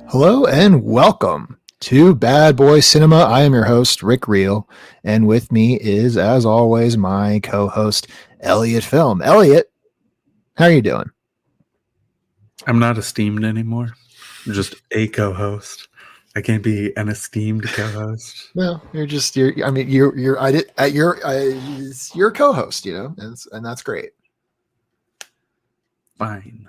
Hello and welcome to Bad Boy Cinema. I am your host, Rick Reel, and with me is, as always, my co-host, Elliot Film. Elliot, how are you doing? I'm not esteemed anymore. I'm just a co-host. I can't be an esteemed co-host. No, you're a co-host, you know, and that's great. Fine.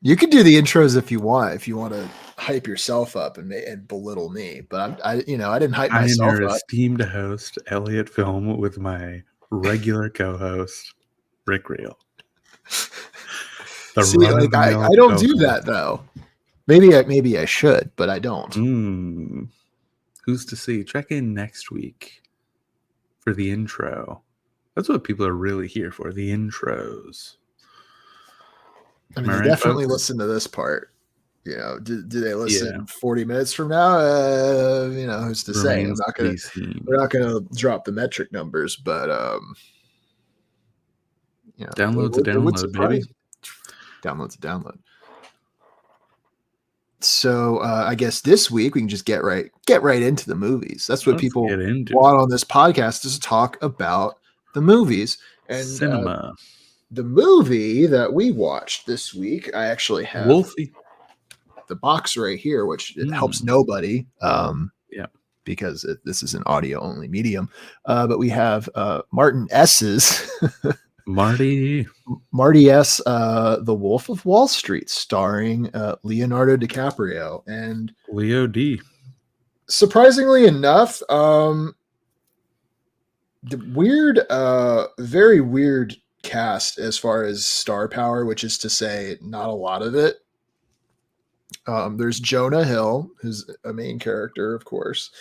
You can do the intros if you want to hype yourself up and belittle me, but I didn't hype myself up. I am your esteemed host, Elliot Film, with my regular co-host, Rick Reel. See, like I don't do that though. Maybe I should, but I don't. Who's to see? Check in next week for the intro. That's what people are really here for, the intros. I mean, they definitely listen to this part. You know, do they listen 40 minutes from now? Who's to say? We're not gonna drop the metric numbers, but download's a download, baby. Download's a download. So I guess this week we can just get right into the movies. That's what people want on this podcast, is to talk about the movies and cinema. The movie that we watched this week, I actually have Wolfie. The box right here, which it helps nobody. Because this is an audio only medium. But we have Martin S's Marty S. The Wolf of Wall Street, starring Leonardo DiCaprio and Leo D. Surprisingly enough, very weird cast as far as star power, which is to say not a lot of it. There's Jonah Hill, who's a main character, of course.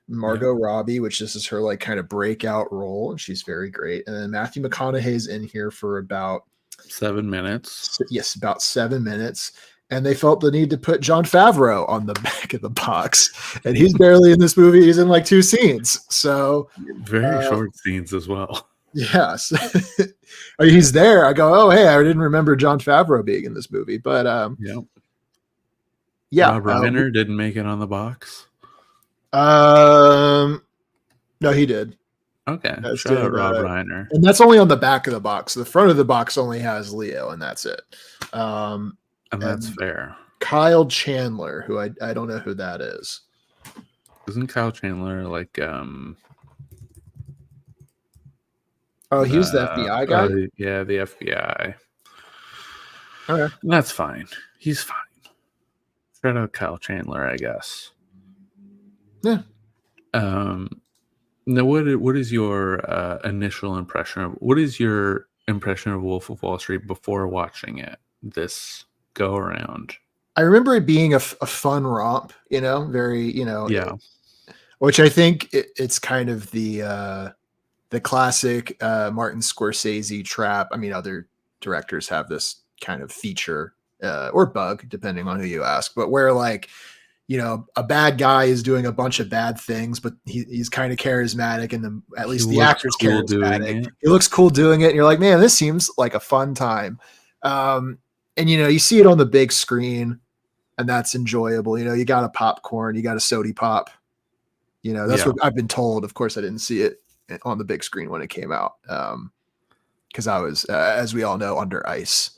Margot Robbie, which this is her like kind of breakout role, and she's very great. And then Matthew McConaughey's in here for about 7 minutes. Yes, about 7 minutes. And they felt the need to put Jon Favreau on the back of the box, and he's barely in this movie. He's in like 2 scenes, so very short scenes as well. Yes, he's there. I go, oh hey, I didn't remember Jon Favreau being in this movie, but Rob Reiner didn't make it on the box. No, he did. Okay, shout out Rob Reiner, and that's only on the back of the box. The front of the box only has Leo, and that's it. And that's fair. Kyle Chandler, who I don't know who that is. Isn't Kyle Chandler like Oh, he was the FBI guy? Yeah, the FBI. Okay. That's fine. He's fine. Shout out Kyle Chandler, I guess. Yeah. Now, what is your initial impression of... What is your impression of Wolf of Wall Street before watching it this go-around? I remember it being a fun romp, very, which I think it's kind of the classic Martin Scorsese trap. I mean, other directors have this kind of feature or bug, depending on who you ask, but where like, a bad guy is doing a bunch of bad things, but he's kind of charismatic, and at least the actor's cool charismatic. He looks cool doing it, and you're like, man, this seems like a fun time. And you see it on the big screen, and that's enjoyable. You got a popcorn, you got a sody pop. That's what I've been told. Of course, I didn't see it on the big screen when it came out, because I was, as we all know, under ice.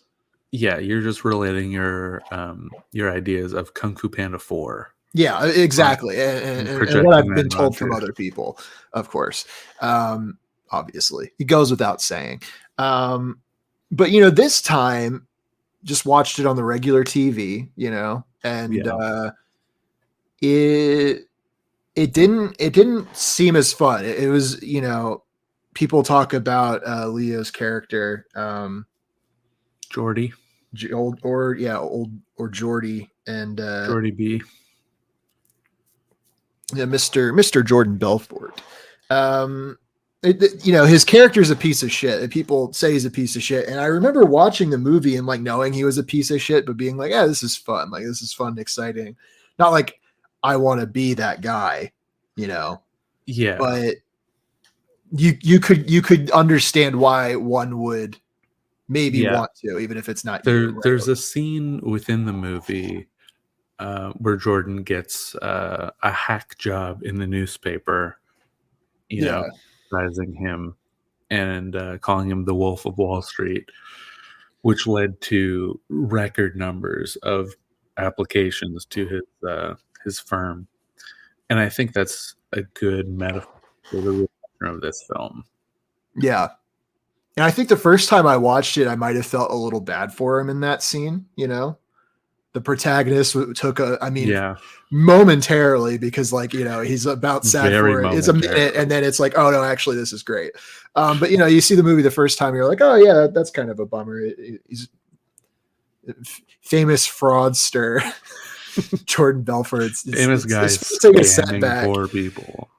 Yeah, you're just relating your ideas of Kung Fu Panda 4. Yeah, exactly, and what I've been told from other people, of course. Obviously, it goes without saying. But this time, just watched it on the regular TV, and it didn't seem as fun. It was, people talk about Leo's character, Jordy, old Jordy, and Jordy B. Yeah, Mr. Jordan Belfort. And his character is a piece of shit, and people say he's a piece of shit. And I remember watching the movie and like knowing he was a piece of shit, but being like, yeah, this is fun. Like, this is fun and exciting. Not like I want to be that guy, Yeah. But you could understand why one would maybe want to, even if it's not you. Right? There's a scene within the movie where Jordan gets a hack job in the newspaper, advertising him and calling him the Wolf of Wall Street, which led to record numbers of applications to his firm. And I think that's a good metaphor for the reception of this film. Yeah. And I think the first time I watched it, I might have felt a little bad for him in that scene, The protagonist took momentarily, because he's about sad for it. It's a minute, and then it's like, oh no, actually this is great. But you see the movie the first time, you're like, oh yeah, that's kind of a bummer. He's famous fraudster. Jordan Belfort's famous guy taking a setback. Poor people.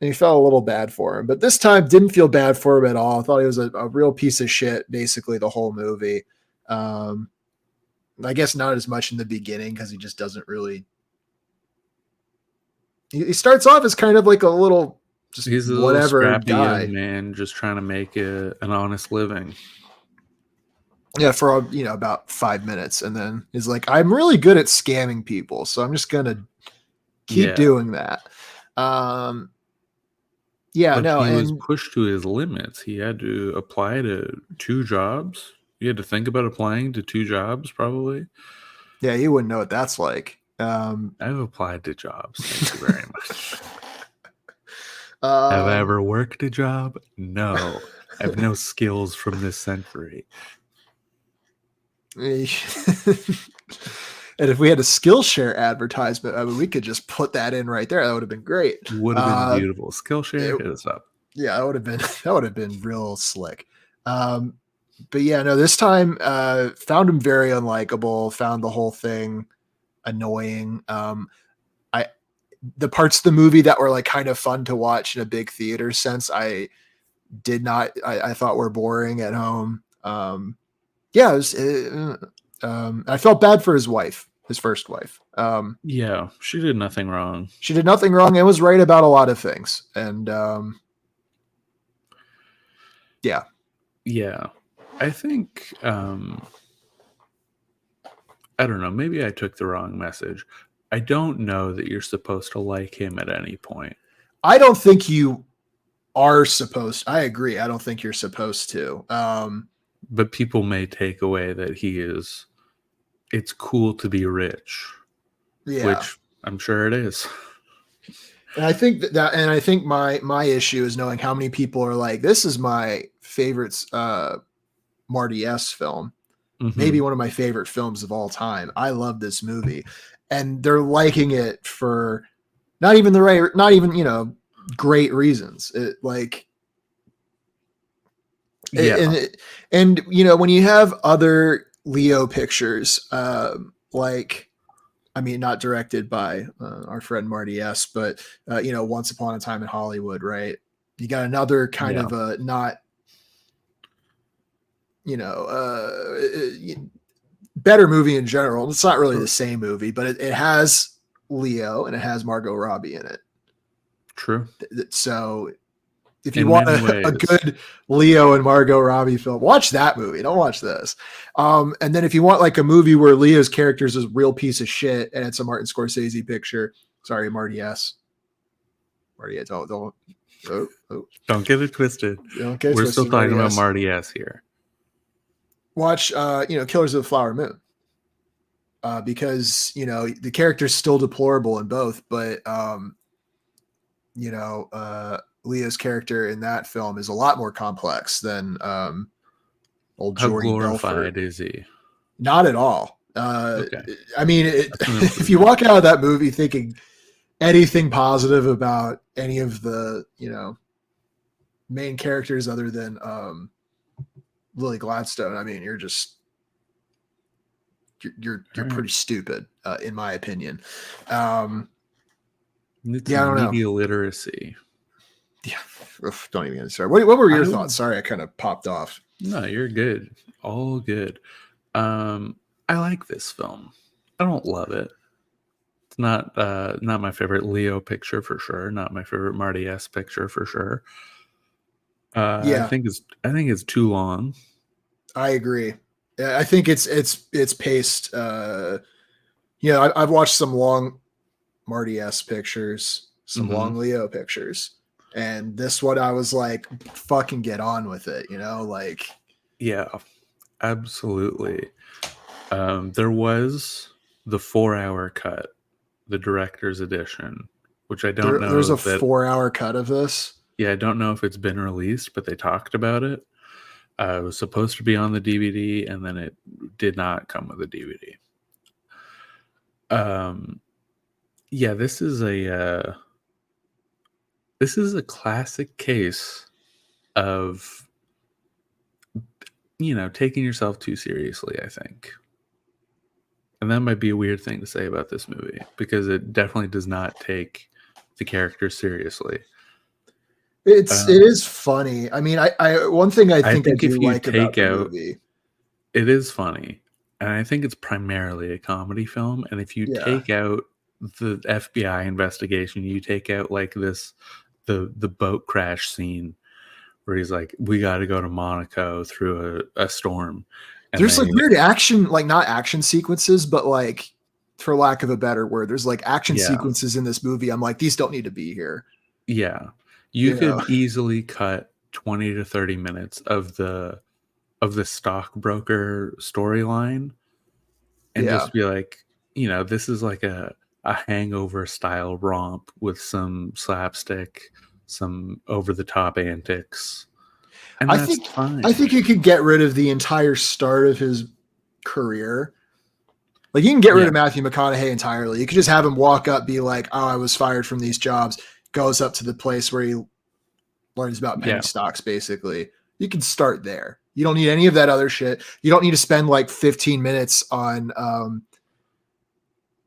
And he felt a little bad for him, but this time didn't feel bad for him at all. I thought he was a real piece of shit basically the whole movie. I guess not as much in the beginning, because he just doesn't really. He starts off as kind of like a little, just he's a whatever little scrappy guy, young man just trying to make an honest living. Yeah, for about 5 minutes, and then he's like, "I'm really good at scamming people, so I'm just gonna keep doing that." He was pushed to his limits. He had to apply to 2 jobs. You had to think about applying to 2 jobs, probably. Yeah, he wouldn't know what that's like. I've applied to jobs. Thank you very much. Have I ever worked a job? No. I have no skills from this century. And if we had a Skillshare advertisement, we could just put that in right there. That would have been great. Would have been beautiful. Skillshare, hit us up. Yeah, that would have been real slick. But yeah, no, this time found him very unlikable. Found the whole thing annoying. The parts of the movie that were like kind of fun to watch in a big theater sense, I thought were boring at home. I felt bad for his wife, his first wife. She did nothing wrong. She did nothing wrong and was right about a lot of things. And I think I don't know, maybe I took the wrong message. I don't know that you're supposed to like him at any point. I don't think you are supposed. I agree. I don't think you're supposed to. But people may take away that it's cool to be rich. Yeah. Which I'm sure it is. And I think and I think my issue is knowing how many people are like, this is my favorite Marty S. film. Mm-hmm. Maybe one of my favorite films of all time. I love this movie. And they're liking it for not even great reasons. And when you have other Leo pictures, not directed by our friend Marty S., but Once Upon a Time in Hollywood, right? You got another kind of a not, better movie in general. It's not really the same movie, but it has Leo and it has Margot Robbie in it. True. So if you want a good Leo and Margot Robbie film, watch that movie. Don't watch this. And then if you want like a movie where Leo's character is a real piece of shit and it's a Martin Scorsese picture, sorry, Marty S. Marty, don't get it twisted. We're still talking about Marty S. here. Watch, Killers of the Flower Moon. Because, the character's still deplorable in both, but, Leo's character in that film is a lot more complex than old Jordan Belfort. How glorified is he? Not at all. Okay. If you walk out of that movie thinking anything positive about any of the, main characters other than Lily Gladstone, you're pretty stupid, in my opinion. It's media literacy. Yeah, don't even get started. What were your I thoughts? Sorry, I kind of popped off. No, you're good. All good. I like this film. I don't love it. It's not my favorite Leo picture for sure. Not my favorite Marty S picture for sure. I Yeah, think it's too long. I agree. I think it's paced. I've watched some long Marty S pictures, some Hmm. long Leo pictures, and this one I was like, fucking get on with it. Like Yeah, absolutely. There was the 4-hour cut, the director's edition, which I don't there's know a that. 4-hour cut of this. Yeah, I don't know if it's been released, but they talked about it. It was supposed to be on the DVD, and then it did not come with a DVD. Yeah, this is a classic case of taking yourself too seriously, I think. And that might be a weird thing to say about this movie because it definitely does not take the character seriously. It is funny. I mean, I one thing I I think I think do if you like about take the out, movie. it is funny, and I think it's primarily a comedy film. And if you Yeah. take out the FBI investigation, you take out like the boat crash scene where he's like, "We got to go to Monaco through a storm," and There's like they, weird action, like not action sequences, but like for lack of a better word, there's like action yeah, sequences in this movie. I'm like, these don't need to be here. yeah, you You know? could easily cut 20 to 30 minutes of the stockbroker storyline and Yeah. just be like, this is like a hangover style romp with some slapstick, some over the top antics, and I that's think I fine. think you could get rid of the entire start of his career. Like you can get rid Yeah, of Matthew McConaughey entirely. You could just have him walk up, be like, "Oh, I was fired from these jobs." Goes up to the place where he learns about penny yeah, stocks. Basically, you can start there. You don't need any of that other shit. You don't need to spend like 15 minutes on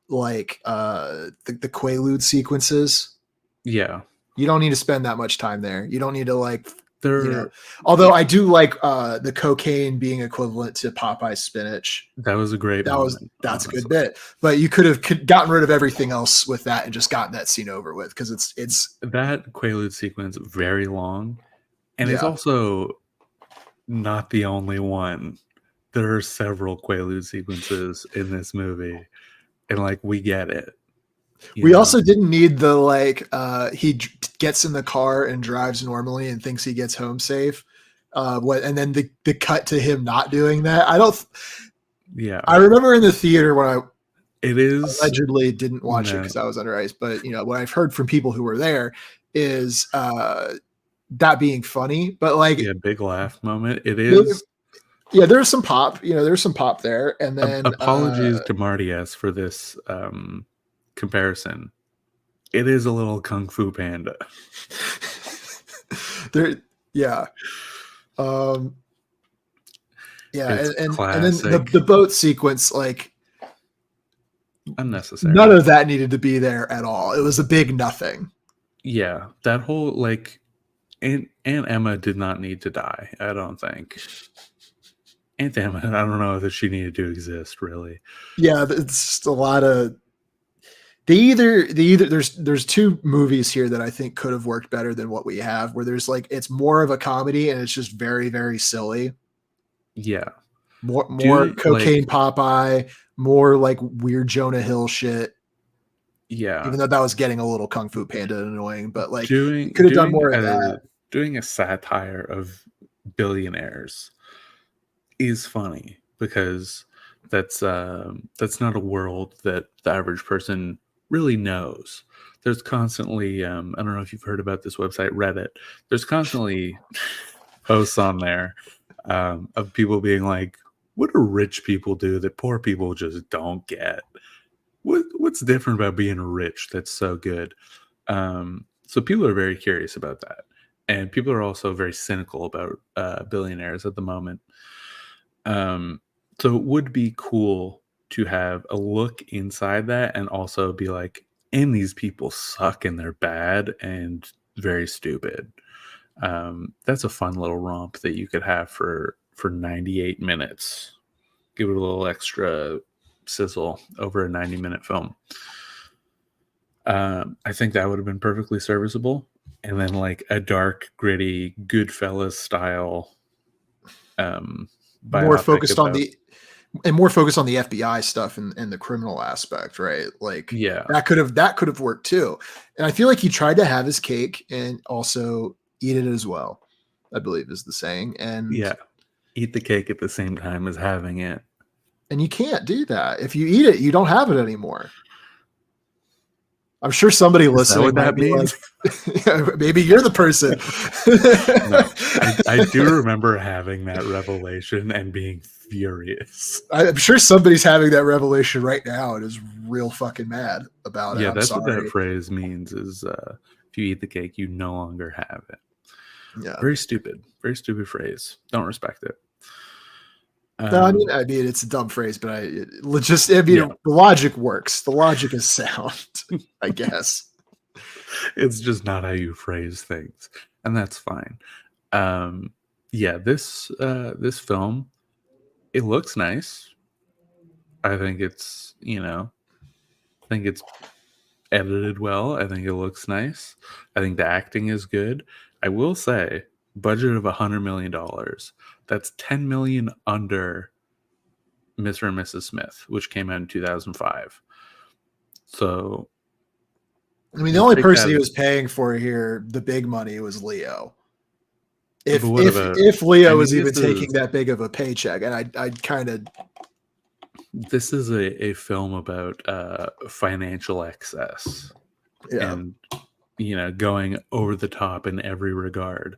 the Quaalude sequences. yeah. You don't need to spend that much time there. You don't need to like you know. There, Although I do like the cocaine being equivalent to Popeye spinach. that was a great moment, That's a good honestly. bit. But you could have gotten rid of everything else with that and just gotten that scene over with because it's That Quaalude sequence very long, and it's yeah. also not the only one. There are several Quaalude sequences in this movie, and like we get it, you We know. also didn't need the like gets in the car and drives normally and thinks he gets home safe. And then the cut to him not doing that. Yeah, I remember in the theater when I it is. allegedly didn't watch it No, because I was under ice, but what I've heard from people who were there is that being funny. But like yeah, big laugh moment. It there- is. yeah, there's some pop, there's some pop there. And then Apologies to Marty S for this comparison. It is a little Kung Fu Panda. there yeah. Um yeah, It's and then the classic, boat sequence, like none unnecessary. of that needed to be there at all. It was a big nothing. Yeah, that whole like Aunt Emma did not need to die. I don't think Aunt Emma. I don't know that she needed to exist really. Yeah, it's just a lot of they either there's two movies here that I think could have worked better than what we have, where there's like it's more of a comedy and it's just very, very silly. Yeah, More doing cocaine like Popeye, more like weird Jonah Hill shit. yeah, Even though that was getting a little Kung Fu Panda annoying, but like you doing could have done doing more of a that. doing a satire of billionaires is funny because that's not a world that the average person really knows. There's constantly I don't know if you've heard about this website Reddit. There's constantly posts on there of people being like, "What do rich people do that poor people just don't get? What's different about being rich that's so good?" So people are very curious about that, and people are also very cynical about billionaires at the moment. Um, so it would be cool to have a look inside that and also be like, and these people suck and they're bad and very stupid. That's a fun little romp that you could have for 98 minutes. Give it a little extra sizzle over a 90-minute film. I think that would have been perfectly serviceable. And then like a dark, gritty, Goodfellas style More biopic focused on about the FBI stuff and the criminal aspect, right? Like yeah. that could have worked too. And I feel like he tried to have his cake and also eat it as well, I believe is the saying. And Yeah. Eat the cake at the same time as having it. And you can't do that. If you eat it, you don't have it anymore. I'm sure somebody listening might be means? like, maybe you're the person. No, I do remember having that revelation and being furious. I'm sure somebody's having that revelation right now and is real fucking mad about it. Yeah, I'm that's sorry. what that phrase means is if you eat the cake, you no longer have it. Yeah. Very stupid phrase. Don't respect it. No, I mean, it's a dumb phrase, but the logic works. The logic is sound, I guess. It's just not how you phrase things, and that's fine. Yeah, this film, it looks nice. I think it's edited well. I think it looks nice. I think the acting is good. I will say, budget of $100 million. That's $10 million under Mr. and Mrs. Smith, which came out in 2005. So, I mean, the only person he was paying for here, the big money, was Leo. If Leo was even taking that big of a paycheck, and I'd kind of. This is a film about financial excess, and going over the top in every regard.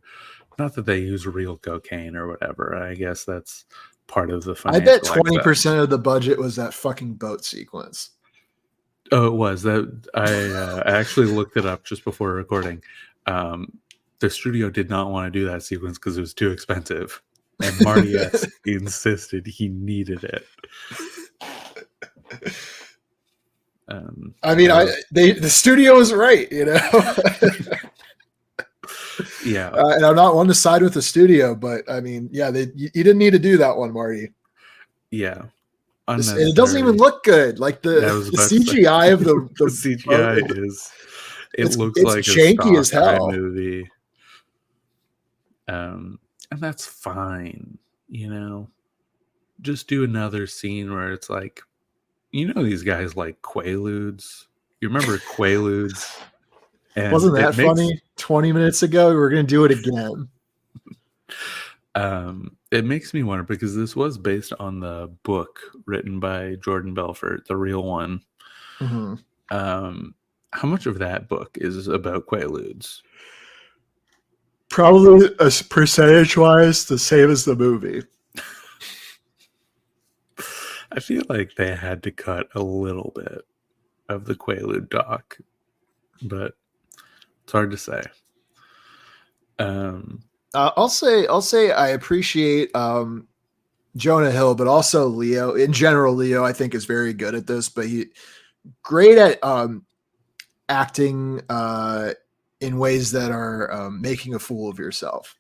Not that they use real cocaine or whatever. I guess that's part of the financial. I bet 20% of the budget was that fucking boat sequence. Oh, it was that. I actually looked it up just before recording. The studio did not want to do that sequence because it was too expensive, and Marty S. insisted he needed it. I mean, the studio is right, Yeah, and I'm not one to side with the studio, but I mean, yeah, you didn't need to do that one, Marty. Yeah, it doesn't even look good. Like the CGI of the CGI it looks it's like janky a as hell movie, and that's fine. Just do another scene where it's like, these guys like Quaaludes. You remember Quaaludes? And wasn't that funny? 20 minutes ago, we were going to do it again. It makes me wonder, because this was based on the book written by Jordan Belfort, the real one. Mm-hmm. How much of that book is about Quaaludes? Probably percentage-wise the same as the movie. I feel like they had to cut a little bit of the Quaalude doc, but it's hard to say. I'll say I appreciate Jonah Hill, but also Leo. In general, Leo I think is very good at this, but he great at acting in ways that are making a fool of yourself.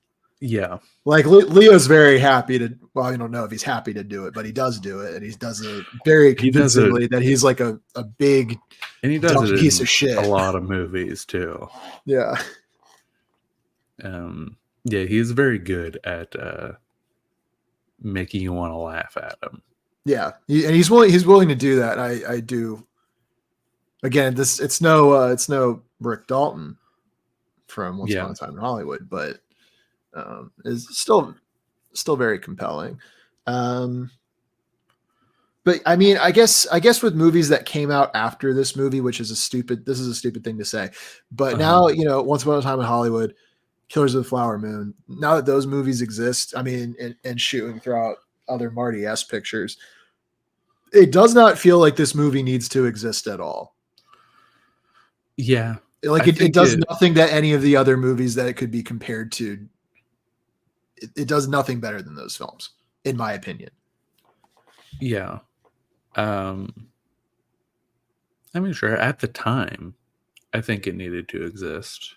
Yeah. Like Leo's very happy to. Well, I don't know if he's happy to do it, but he does do it, and he does it very convincingly. That he's like a big and he does it piece of shit. A lot of movies too. Yeah. Yeah, he's very good at making you want to laugh at him. Yeah, and he's willing to do that. I do. Again, it's no Rick Dalton from Once Upon a Time in Hollywood, but is still very compelling. But I mean, I guess with movies that came out after this movie, which is a stupid thing to say, but now Once Upon a Time in Hollywood, Killers of the Flower Moon. Now that those movies exist, I mean, and shooting throughout other Marty S. pictures, it does not feel like this movie needs to exist at all. Yeah, like it does nothing that any of the other movies that it could be compared to. It does nothing better than those films, in my opinion. Yeah. I mean, sure. At the time, I think it needed to exist.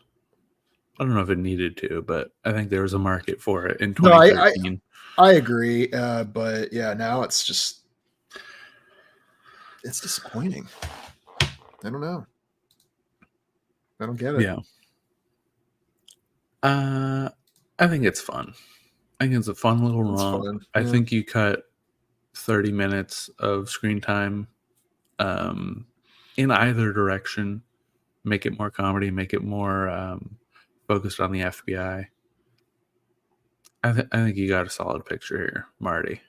I don't know if it needed to, but I think there was a market for it in No, 2013. I agree, but yeah, now it's disappointing. I don't know. I don't get it. Yeah. I think it's fun. I think it's a fun little romp. Fun. I Yeah. think you cut 30 minutes of screen time in either direction. Make it more comedy, make it more focused on the FBI. I think you got a solid picture here, Marty.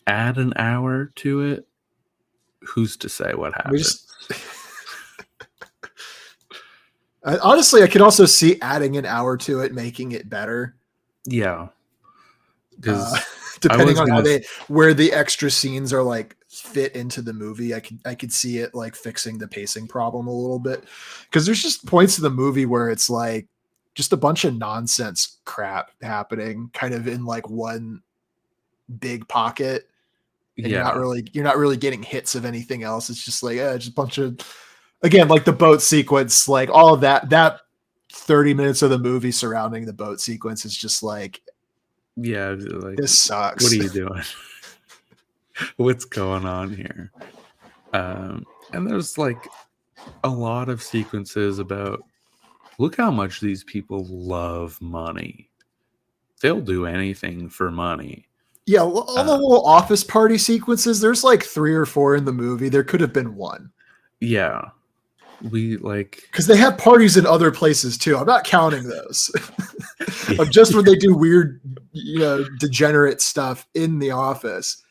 Add an hour to it. Who's to say what happens? Honestly, I could also see adding an hour to it, making it better. Yeah, because depending on where the extra scenes are like fit into the movie, I could see it like fixing the pacing problem a little bit. Because there's just points in the movie where it's like just a bunch of nonsense crap happening, kind of in like one big pocket. And you're not really getting hits of anything else. It's just like just a bunch of, again, like the boat sequence, like all of that 30 minutes of the movie surrounding the boat sequence is just like, like, this sucks. What are you doing? What's going on here? And there's like a lot of sequences about, look how much these people love money. They'll do anything for money. Yeah, all the little office party sequences, there's like 3 or 4 in the movie. There could have been 1. Yeah. We like, because they have parties in other places too. I'm not counting those. Just when they do weird, degenerate stuff in the office.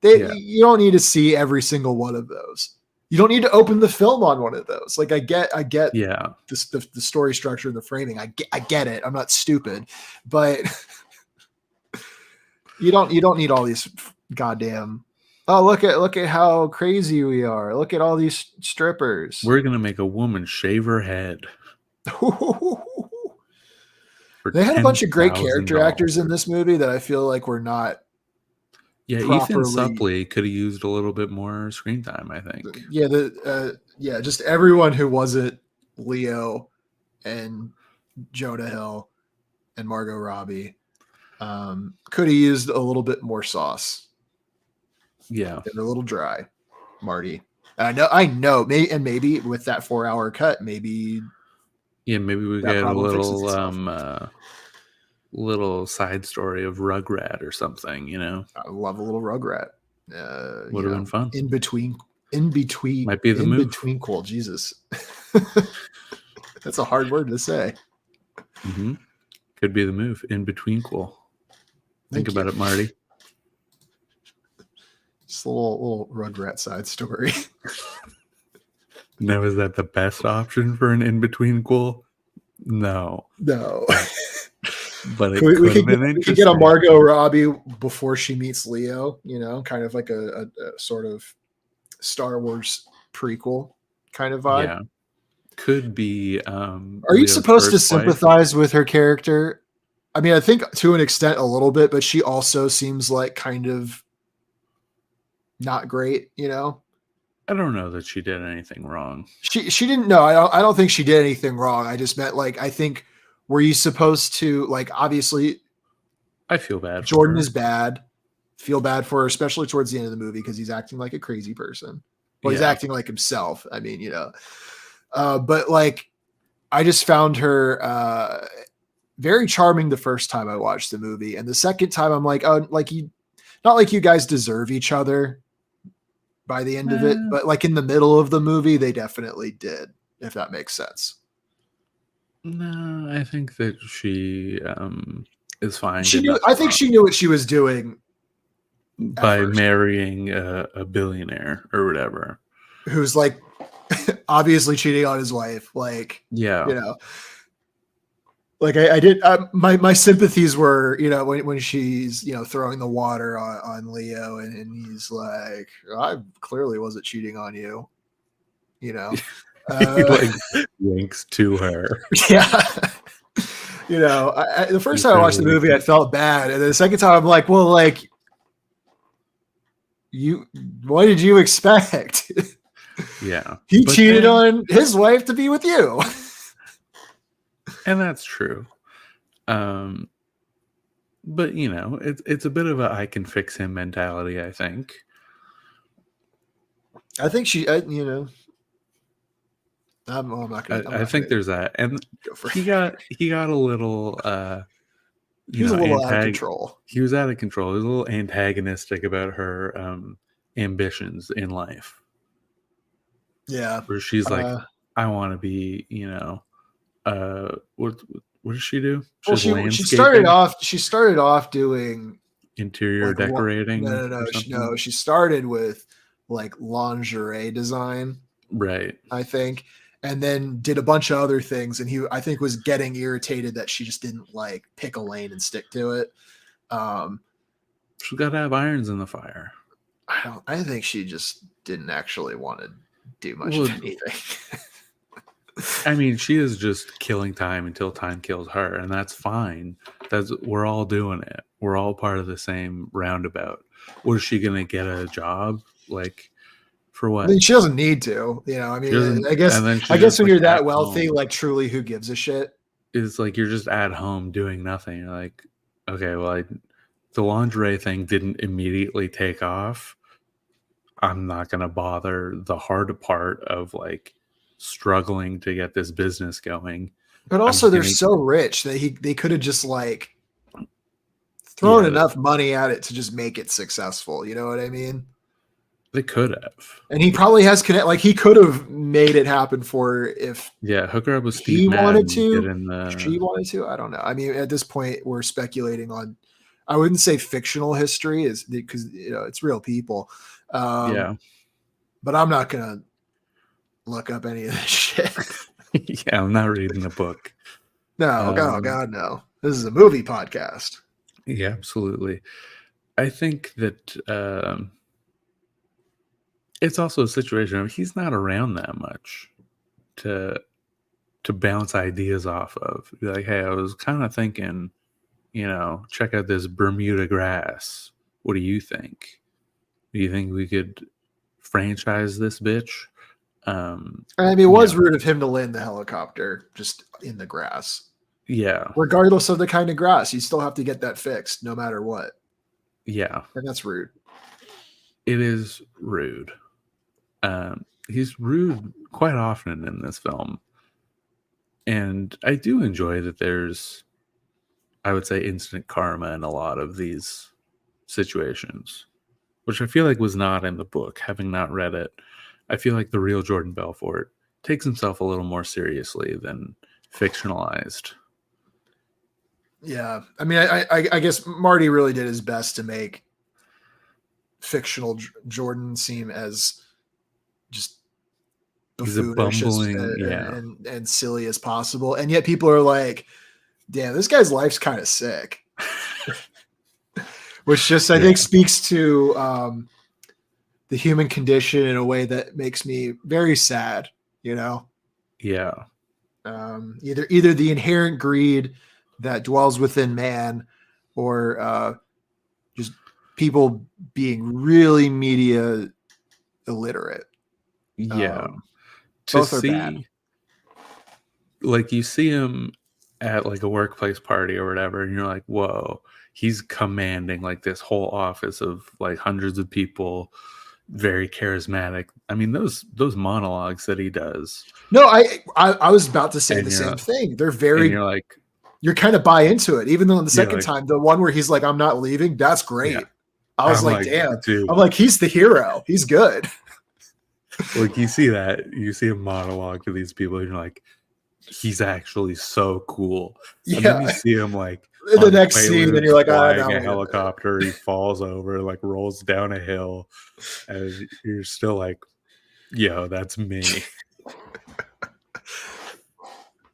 You don't need to see every single one of those. You don't need to open the film on one of those. Like I get the story structure and the framing. I get it. I'm not stupid, but you don't need all these goddamn. Oh, look at how crazy we are. Look at all these strippers. We're going to make a woman shave her head. They had a bunch of great character actors in this movie that I feel like were not. Yeah, Ethan Suplee could have used a little bit more screen time, I think. Yeah, just everyone who wasn't Leo and Jonah Hill and Margot Robbie could have used a little bit more sauce. Yeah, they're a little dry, Marty. I know. Maybe with that 4-hour cut, maybe. Yeah, maybe we get a little side story of Rugrat or something. I love a little Rugrat. Would have been fun. In between. Might be the move. In between cool. Jesus, that's a hard word to say. Mm-hmm. Could be the move. In between cool. Think about it, Marty. Just a little Rugrat side story. Now, is that the best option for an in-between cool? No. But we could get a Margot Robbie before she meets Leo, kind of like a sort of Star Wars prequel kind of vibe. Yeah. Could be. Are you supposed to sympathize with her character? I mean, I think to an extent a little bit, but she also seems like kind of not great, I don't know that she did anything wrong. She didn't. No, I don't think she did anything wrong. I just meant like, I think, were you supposed to, like, obviously I feel bad. Jordan is bad. Feel bad for her, especially towards the end of the movie, because he's acting like a crazy person. Well, he's acting like himself. I mean, but like, I just found her very charming the first time I watched the movie. And the second time I'm like, oh, like not like you guys deserve each other by the end of it, but like in the middle of the movie, they definitely did, if that makes sense. No, I think that she is fine. I think she knew what she was doing by marrying a billionaire or whatever, who's like obviously cheating on his wife. Like, like I did. My sympathies were, when she's, throwing the water on Leo and he's like, I clearly wasn't cheating on you, he like winks to her. Yeah. The first time I watched the movie, I felt bad. And then the second time I'm like, well, like, what did you expect? Yeah. He cheated on his wife to be with you. And that's true. But it's a bit of a I can fix him mentality, I think. I think she, I'm not gonna. I think there's that, and go for he it. got a little, He was a little out of control. He was out of control. He was a little antagonistic about her ambitions in life. Yeah, where she's like, I want to be, what does she do? She's landscaping. She started off doing Interior decorating. No. She started with like lingerie design, right? I think, and then did a bunch of other things. And I think, was getting irritated that she just didn't like pick a lane and stick to it. She's got to have irons in the fire. I think she just didn't actually want to do much of anything. I mean, she is just killing time until time kills her, and that's fine. We're all doing it. We're all part of the same roundabout. What is she gonna get a job like for what? I mean, she doesn't need to. I mean, I guess when you're that wealthy, like truly, who gives a shit? It's like you're just at home doing nothing. You're like, okay, well, the lingerie thing didn't immediately take off. I'm not gonna bother the hard part of like struggling to get this business going. But also they're so rich that they could have just like thrown enough money at it to just make it successful. You know what I mean? They could have. And he probably has he could have made it happen for her if hook her up with Steve he Madden, wanted to. She wanted to. I don't know. I mean, at this point we're speculating on, I wouldn't say fictional history is because it's real people. But I'm not gonna look up any of this shit. Yeah, I'm not reading the book. No, God, no. This is a movie podcast. Yeah, absolutely. I think that it's also a situation of he's not around that much to bounce ideas off of. Be like, hey, I was kind of thinking, check out this Bermuda grass. What do you think? Do you think we could franchise this bitch? I mean, it was rude of him to land the helicopter just in the grass. Yeah. Regardless of the kind of grass, you still have to get that fixed no matter what. Yeah. And that's rude. It is rude. He's rude quite often in this film. And I do enjoy that there's, I would say, instant karma in a lot of these situations, which I feel like was not in the book, having not read it. I feel like the real Jordan Belfort takes himself a little more seriously than fictionalized. Yeah. I mean, I guess Marty really did his best to make fictional Jordan seem as just buffoonish and silly as possible. And yet people are like, damn, this guy's life's kind of sick. Which just, I think, speaks to the human condition in a way that makes me very sad, Yeah. Either the inherent greed that dwells within man, or just people being really media illiterate. Yeah. Both are bad. Like, you see him at like a workplace party or whatever, and you're like, whoa, he's commanding like this whole office of like hundreds of people, very charismatic. I mean, those monologues that he does. No, I was about to say the same thing. They're very, you're like, you're kind of buy into it, even though the second time, the one where he's like, I'm not leaving, that's great. Yeah. I was like, damn. Dude. I'm like, he's the hero. He's good. Like, you see a monologue to these people, and you're like, he's actually so cool. Yeah. And then you see him like in the next scene, and you're like, flying a helicopter, he falls over, like rolls down a hill, and you're still like, yo, that's me.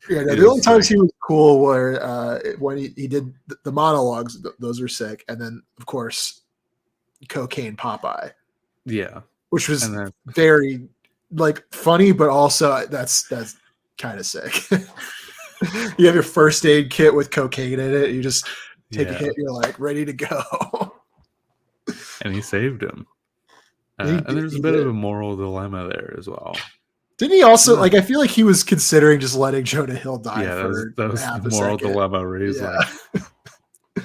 Yeah, the only times he was cool were when he did the monologues; those were sick, and then of course, Cocaine Popeye. Yeah, which was very like funny, but also that's kind of sick. You have your first aid kit with cocaine in it. You just take a hit. You're like ready to go. And he saved him. And there's a bit of a moral dilemma there as well. Didn't he also like? I feel like he was considering just letting Jonah Hill die for that was half the a moral second. dilemma where he's like,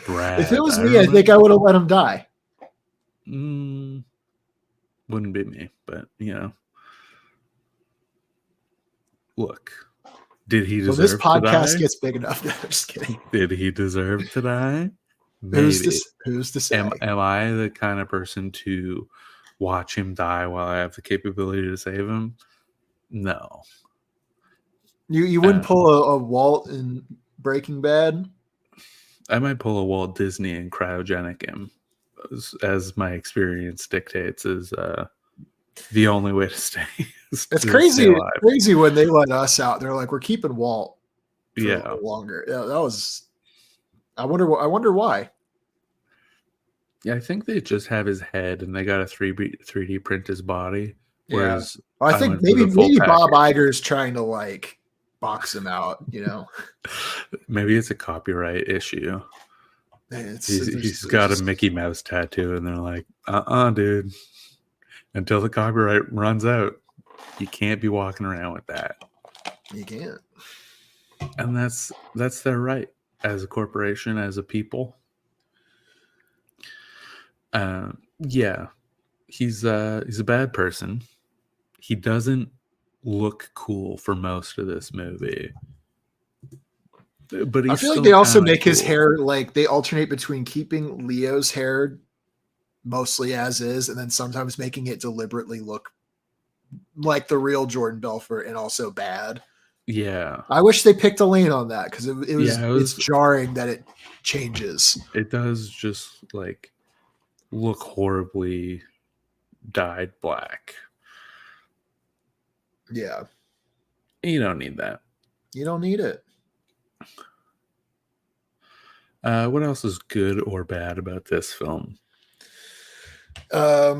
Brad, if it was me, I think I would have let him die. Wouldn't be me, but look, did he deserve this to podcast die? gets big enough. No, I'm just kidding. Did he deserve to die? Maybe. Who's to say? Am I the kind of person to watch him die while I have the capability to save him? No. You wouldn't pull a Walt in Breaking Bad? I might pull a Walt Disney and cryogenic him, as my experience dictates, is the only way to stay. It's crazy. It's crazy when they let us out. They're like, we're keeping Walt for longer. Yeah, that was. I wonder why. Yeah, I think they just have his head and they got a 3D print his body. Whereas I think maybe Bob Iger's trying to like box him out, Maybe it's a copyright issue. He's got a Mickey Mouse tattoo and they're like, dude, until the copyright runs out, you can't be walking around with that. You can't. And that's their right as a corporation, as a people. Yeah, he's a bad person. He doesn't look cool for most of this movie, but I feel like they also make his hair, like they alternate between keeping Leo's hair mostly as is, and then sometimes making it deliberately look like the real Jordan Belfort and also bad. Yeah, I wish they picked a lane on that because it's jarring that it changes. It does just like look horribly dyed black. Yeah. You don't need that. You don't need it. What else is good or bad about this film? I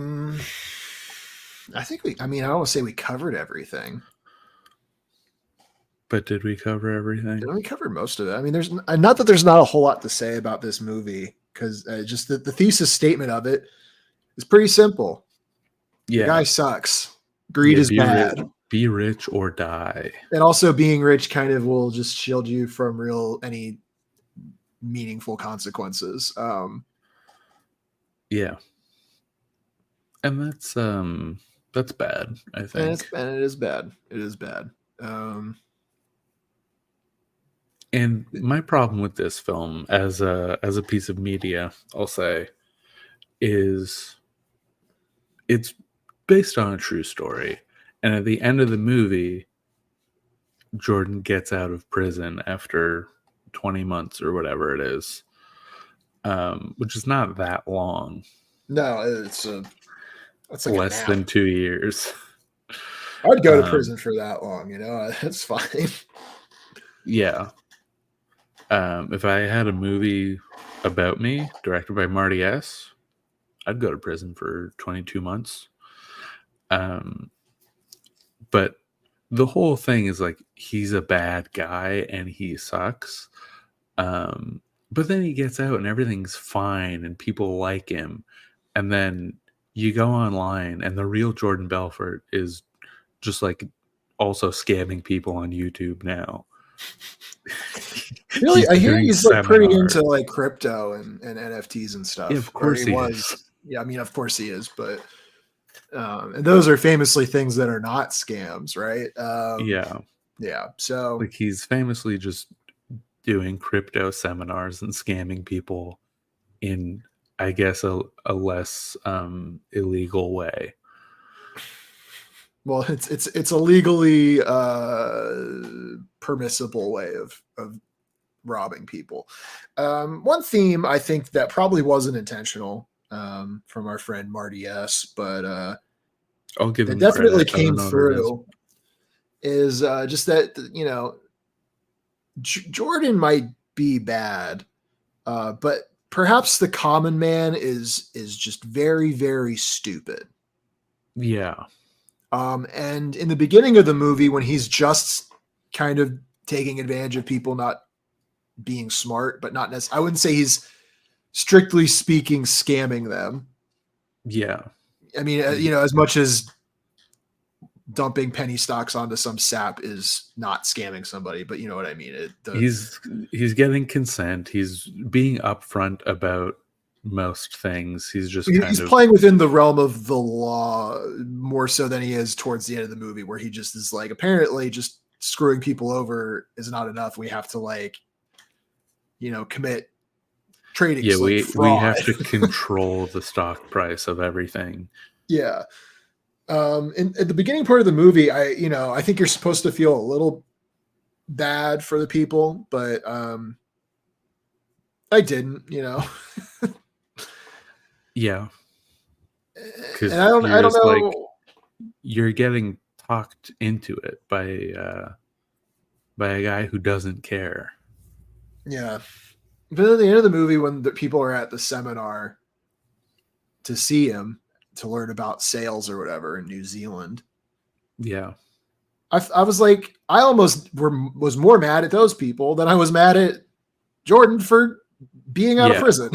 think I don't say we covered everything. But did we cover everything? We covered most of it. I mean, there's not that there's not a whole lot to say about this movie because just the thesis statement of it is pretty simple. Yeah. The guy sucks. Greed is bad. Be rich or die. And also being rich kind of will just shield you from any meaningful consequences. Yeah. And that's bad, I think. And it is bad. It is bad. And my problem with this film as a piece of media, I'll say, is it's based on a true story. And at the end of the movie, Jordan gets out of prison after 20 months or whatever it is, which is not that long. No, it's like less than 2 years. I'd go to prison for that long, that's fine. Yeah. If I had a movie about me directed by Marty S., I'd go to prison for 22 months. But the whole thing is like he's a bad guy and he sucks. But then he gets out and everything's fine and people like him. And then you go online and the real Jordan Belfort is just like also scamming people on YouTube now. Really, I hear he's like pretty into like crypto and NFTs and stuff. Yeah, of course he is. Yeah, I mean, of course he is, but and those are famously things that are not scams, right? Yeah. So like he's famously just doing crypto seminars and scamming people in, I guess, a less illegal way. Well, it's a legally permissible way of robbing people. One theme I think that probably wasn't intentional from our friend Marty S., but I'll give him definitely came through is just that Jordan might be bad, but perhaps the common man is just very, very stupid. Yeah. And in the beginning of the movie, when he's just kind of taking advantage of people not being smart, but not necessarily, I wouldn't say he's strictly speaking scamming them. Yeah. I mean, as much as dumping penny stocks onto some sap is not scamming somebody, but you know what I mean. He's getting consent. He's being upfront about most things. He's just he's playing within the realm of the law more so than he is towards the end of the movie, where he just is like, apparently just screwing people over is not enough. We have to like, commit trading. Yeah, we have to control the stock price of everything. Yeah. At the beginning part of the movie, I think you're supposed to feel a little bad for the people, but I didn't, Yeah. Because I don't know. Like, you're getting talked into it by a guy who doesn't care. Yeah. But at the end of the movie, when the people are at the seminar to see him, to learn about sales or whatever in New Zealand. Yeah. I was like, I almost was more mad at those people than I was mad at Jordan for being out of prison.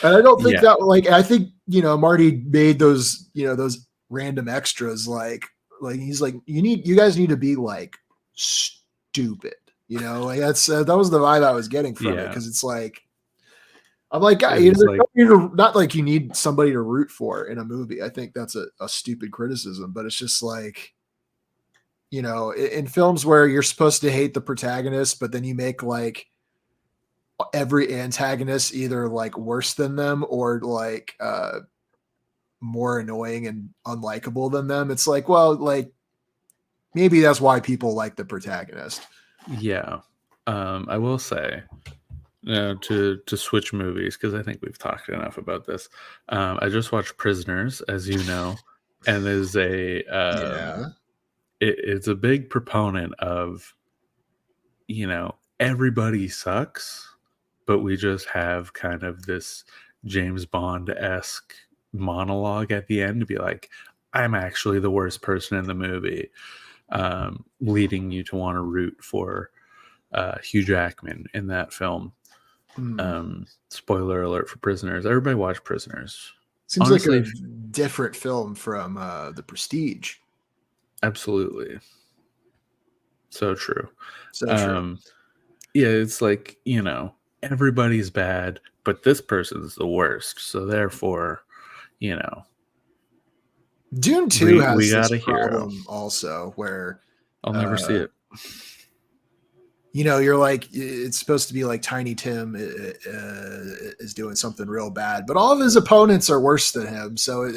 And I don't think that, like, I think, Marty made those, those random extras, like he's like, you guys need to be like stupid, like that's, that was the vibe I was getting from it. Cause it's like, I'm like, not like you need somebody to root for in a movie. I think that's a stupid criticism, but it's just like, in films where you're supposed to hate the protagonist, but then you make like every antagonist either like worse than them or like more annoying and unlikable than them. It's like, well, like maybe that's why people like the protagonist. Yeah. I will say, to switch movies, because I think we've talked enough about this. I just watched Prisoners, as you know, and is it's a big proponent of, everybody sucks, but we just have kind of this James Bond-esque monologue at the end to be like, I'm actually the worst person in the movie, leading you to want to root for Hugh Jackman in that film. Spoiler alert for Prisoners. Everybody watch Prisoners. Seems honestly, like a different film from The Prestige. Absolutely. So true. So true. Yeah, it's like, everybody's bad, but this person's the worst. So therefore, Dune 2 has this problem also where I'll never see it. You're like, it's supposed to be like Tiny Tim is doing something real bad, but all of his opponents are worse than him. So,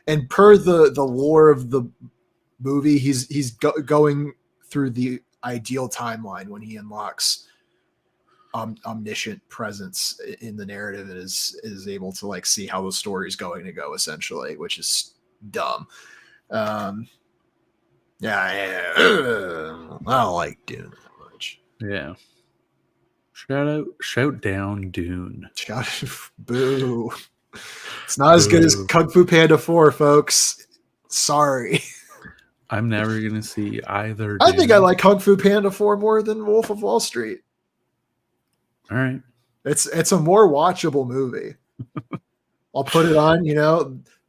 and per the lore of the movie, he's going through the ideal timeline when he unlocks omniscient presence in the narrative and is able to like see how the story's going to go, essentially, which is dumb. I don't like Dune that much. Yeah. Shout down Dune. Boo. It's not as good as Kung Fu Panda 4, folks. Sorry. I'm never going to see either. I think I like Kung Fu Panda 4 more than Wolf of Wall Street. All right. It's a more watchable movie. I'll put it on,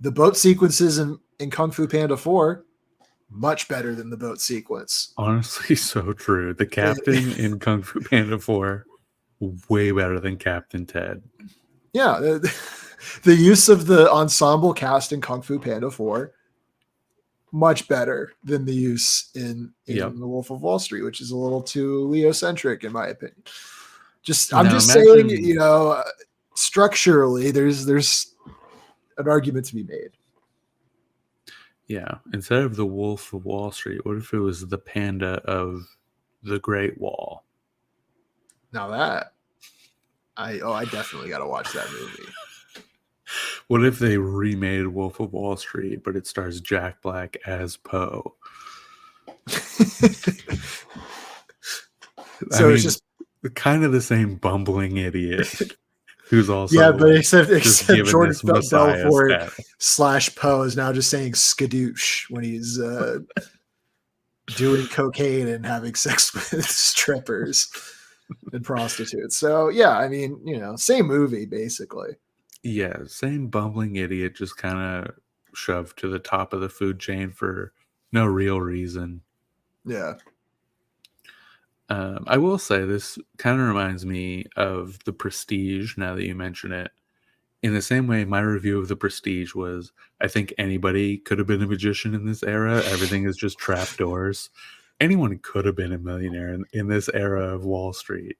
the boat sequences in Kung Fu Panda 4, much better than the boat sequence. Honestly, so true. The captain in Kung Fu Panda 4, way better than Captain Ted. Yeah. The use of the ensemble cast in Kung Fu Panda 4, much better than the use in The Wolf of Wall Street, which is a little too Leo-centric, in my opinion. I'm just saying, structurally, there's an argument to be made. Yeah. Instead of the Wolf of Wall Street, what if it was the panda of the Great Wall? Now that I definitely got to watch that movie. What if they remade Wolf of Wall Street, but it stars Jack Black as Poe? It's just kind of the same bumbling idiot who's also but except Jordan Belfort / Poe is now just saying skadoosh when he's doing cocaine and having sex with strippers and prostitutes. So same movie basically. Yeah, same bumbling idiot, just kind of shoved to the top of the food chain for no real reason. Yeah. I will say this kind of reminds me of The Prestige, now that you mention it. In the same way, my review of The Prestige was, I think anybody could have been a magician in this era. Everything is just trapdoors. Anyone could have been a millionaire in this era of Wall Street.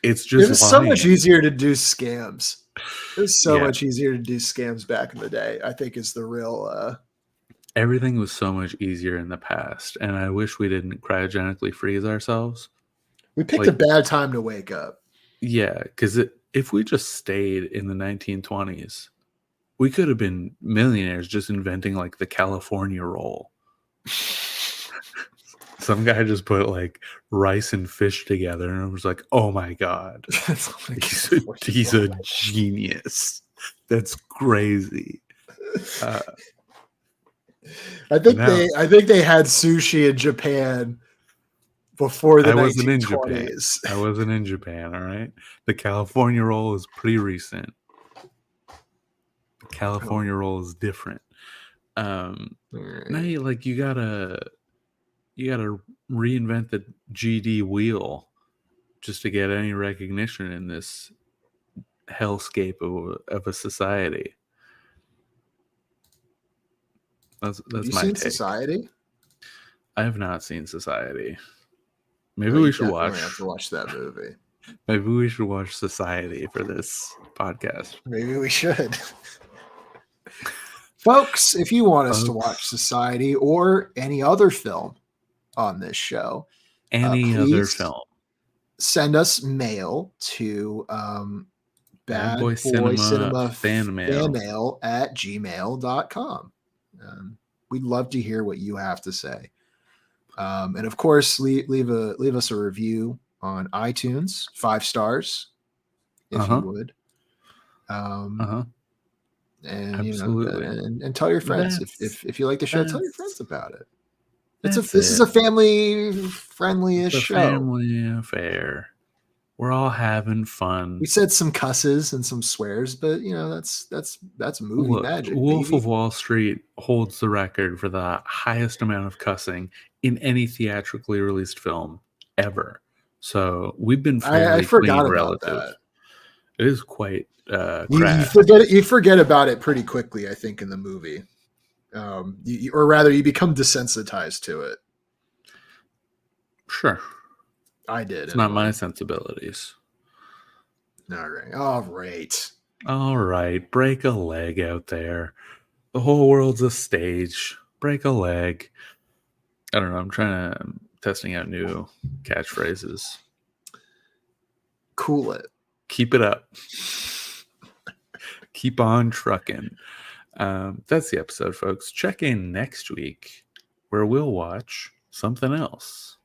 It's just It was so much lying. easier to do scams. It was so Yeah. much easier to do scams back in the day, I think is the real Everything was so much easier in the past, and I wish we didn't cryogenically freeze ourselves. we picked a bad time to wake up. Yeah, because if we just stayed in the 1920s, we could have been millionaires just inventing like the California roll. Some guy just put like rice and fish together, and I was like, "Oh my god, he's a genius! That's crazy." I think they had sushi in Japan before the 1920s. I wasn't in Japan. All right, the California roll is pretty recent. The California roll is different. Now you gotta reinvent the GD wheel just to get any recognition in this hellscape of a society. That's Have you my seen take. Society? I have not seen Society. Maybe we should watch. Have to watch that movie. Maybe we should watch Society for this podcast. Maybe we should. Folks, if you want us to watch Society or any other film on this show, other film, send us mail to badboycinemafanmail at gmail.com. We'd love to hear what you have to say. And of course, leave us a review on iTunes, 5 stars, if you would. And absolutely, and tell your friends if you like the show, tell your friends about it. This is a family friendly-ish show. Family affair. We're all having fun. We said some cusses and some swears, but that's movie magic. Wolf baby. of Wall Street holds the record for the highest amount of cussing in any theatrically released film ever. So we've been fairly clean relative. That. It is quite you forget about it pretty quickly, I think, in the movie. Or rather, you become desensitized to it. Sure. I did. It's not my sensibilities. All right. Break a leg out there. The whole world's a stage. Break a leg. I don't know. I'm testing out new catchphrases. Cool it. Keep it up. Keep on trucking. That's the episode, folks. Check in next week where we'll watch something else.